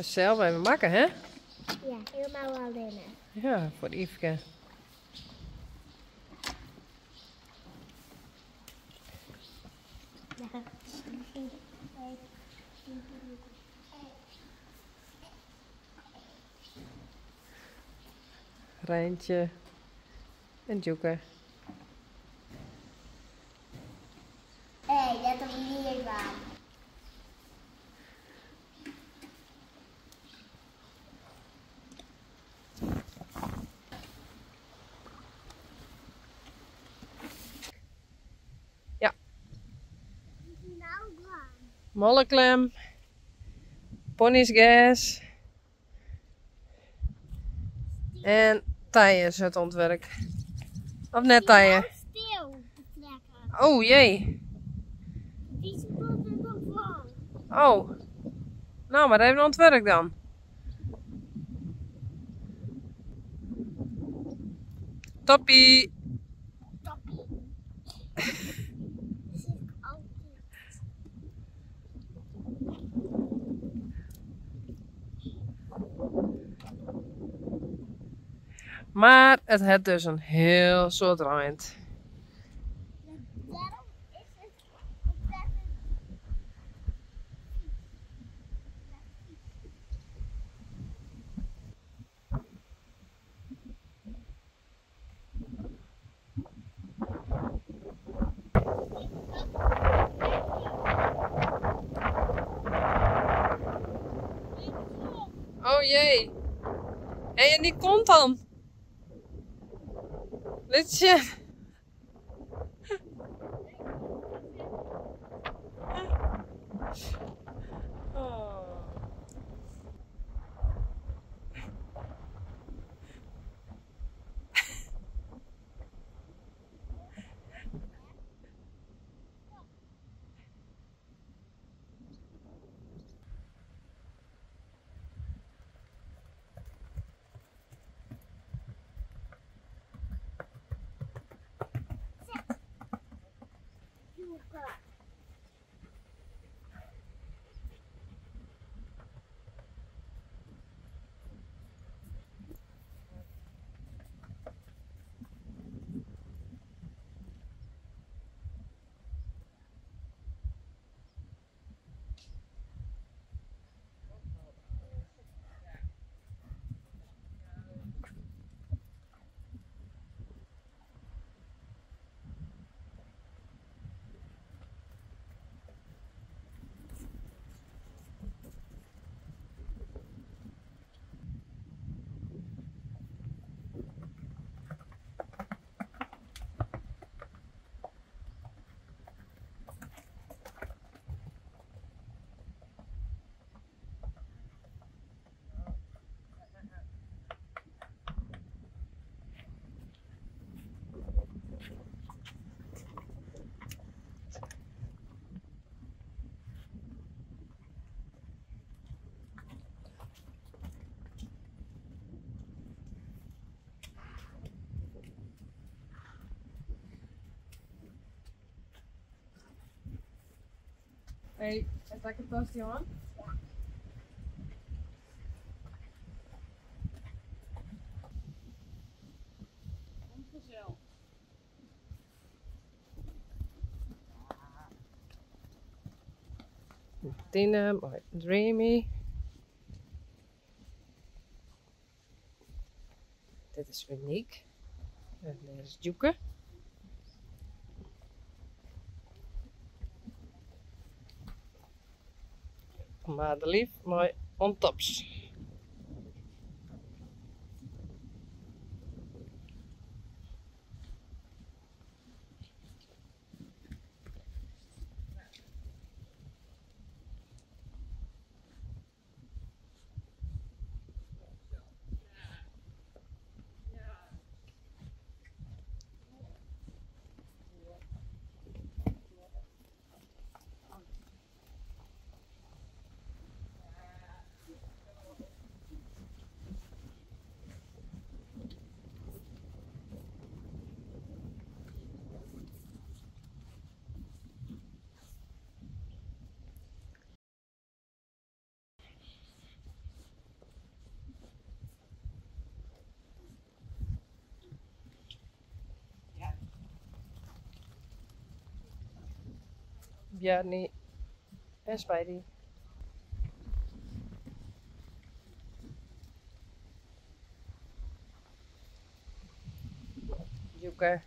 Dat is zelf even maken, hè? Ja, helemaal alleen. Ja, voor Yveske. Rijntje en Joeke. Hé, dat is niet waar. Ja. Nou, waar? Molleklem. Pony'sgas. En taien is het ontwerp. Of net taien. Stil, de trekker. Oh jee. Die speelt er nog van. Oh. Nou, maar even ontwerp dan. Toppie. Toppie. Zeg ik altijd. Maar het heeft dus een heel soort eind. Daarom is het ontzettend. Oh jee. En die komt dan. Litje. Oh. Hey, het lekker toast, jongen? Ongezel. Tine, mooi Dreamy. Dit is uniek. En dit is Joeke. Madelief, mooi on tops. Bjarni en Spidey. Joeke.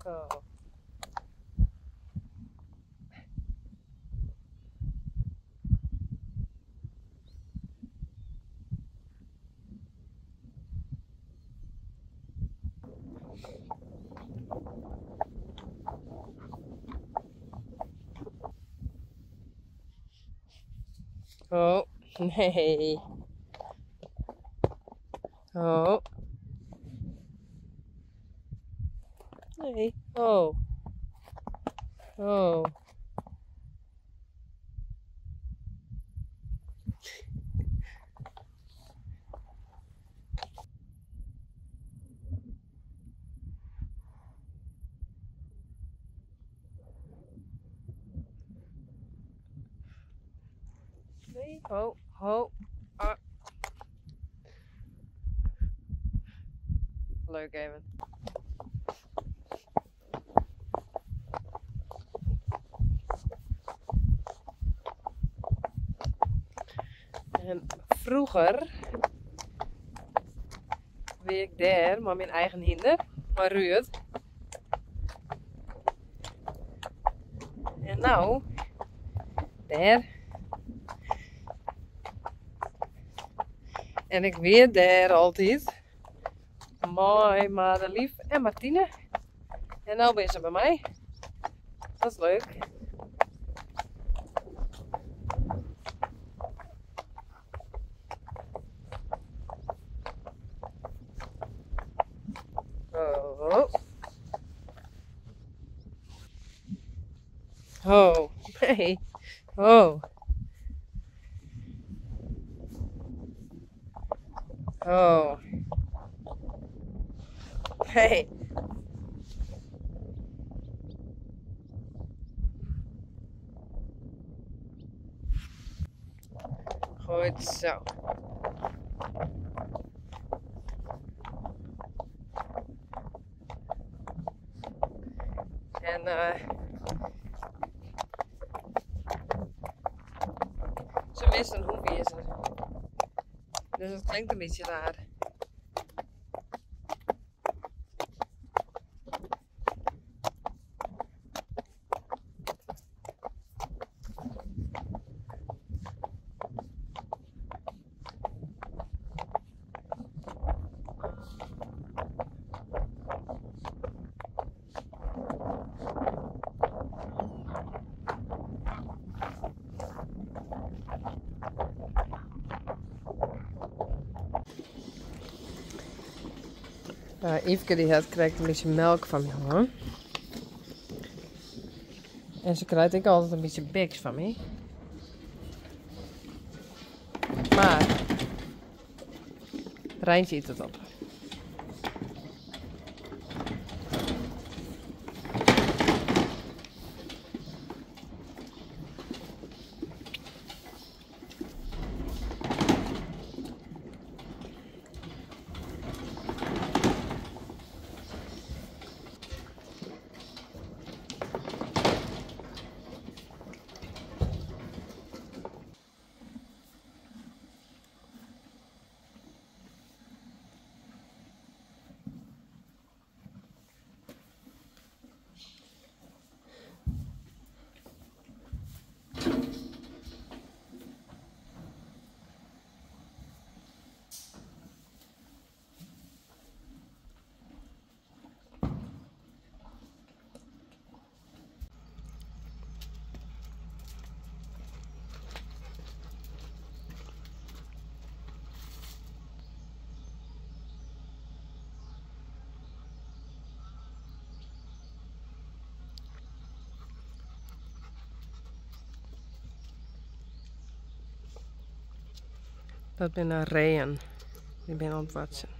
Oh. Oh, nee. Oh. Nee. Oh. Oh. Nee. Oh. Oh. Ah. Leuk even. En vroeger weer ik daar, maar mijn eigen hinder, maar Ruud. En nou, daar. En ik weer daar altijd. Mooi, Madelief en Martine. En nou ben ze bij mij. Dat is leuk. Oh. Oh. Nee. Oh. Oh. Hey. Goed zo. En ze wisten hoe weer ze. Dus het klinkt een beetje raar. Yveske die krijgt een beetje melk van me hoor. En ze krijgt ook altijd een beetje beks van me. Maar Rijntje eet het op. Dat zijn reeën. Die ben aan het watsen.